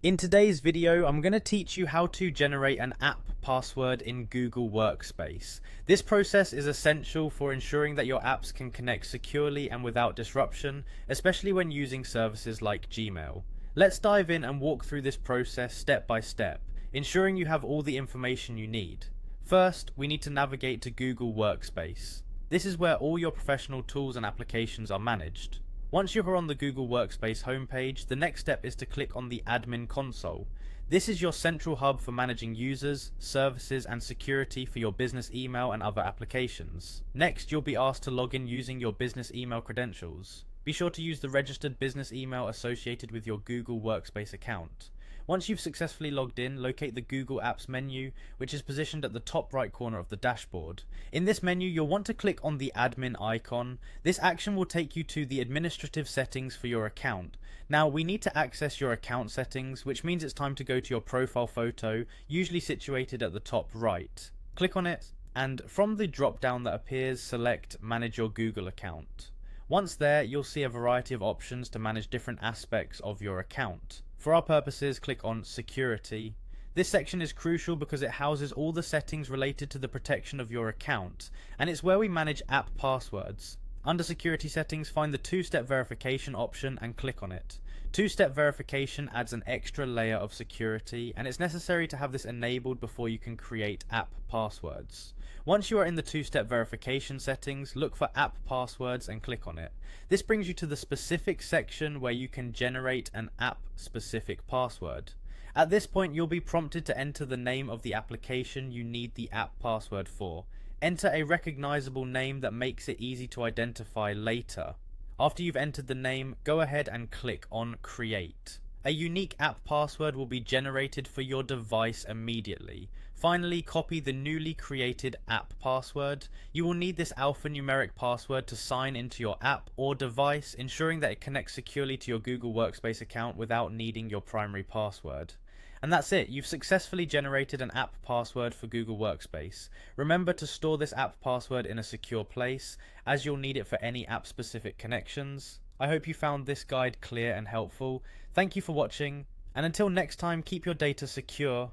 In today's video, I'm going to teach you how to generate an app password in Google Workspace. This process is essential for ensuring that your apps can connect securely and without disruption, especially when using services like Gmail. Let's dive in and walk through this process step by step, ensuring you have all the information you need. First, we need to navigate to Google Workspace. This is where all your professional tools and applications are managed. Once you are on the Google Workspace homepage, the next step is to click on the Admin Console. This is your central hub for managing users, services, and security for your business email and other applications. Next, you'll be asked to log in using your business email credentials. Be sure to use the registered business email associated with your Google Workspace account. Once you've successfully logged in, locate the Google Apps menu, which is positioned at the top right corner of the dashboard. In this menu, you'll want to click on the admin icon. This action will take you to the administrative settings for your account. Now, we need to access your account settings, which means it's time to go to your profile photo, usually situated at the top right. Click on it, and from the drop down that appears, select Manage Your Google Account. Once there, you'll see a variety of options to manage different aspects of your account. For our purposes, click on Security. This section is crucial because it houses all the settings related to the protection of your account, and it's where we manage app passwords. Under Security Settings, find the two-step verification option and click on it. Two-step verification adds an extra layer of security, and it's necessary to have this enabled before you can create app passwords. Once you are in the two-step verification settings, look for app passwords and click on it. This brings you to the specific section where you can generate an app-specific password. At this point, you'll be prompted to enter the name of the application you need the app password for. Enter a recognizable name that makes it easy to identify later. After you've entered the name, go ahead and click on Create. A unique app password will be generated for your device immediately. Finally, copy the newly created app password. You will need this alphanumeric password to sign into your app or device, ensuring that it connects securely to your Google Workspace account without needing your primary password. And that's it, you've successfully generated an app password for Google Workspace. Remember to store this app password in a secure place, as you'll need it for any app-specific connections. I hope you found this guide clear and helpful. Thank you for watching, and until next time, keep your data secure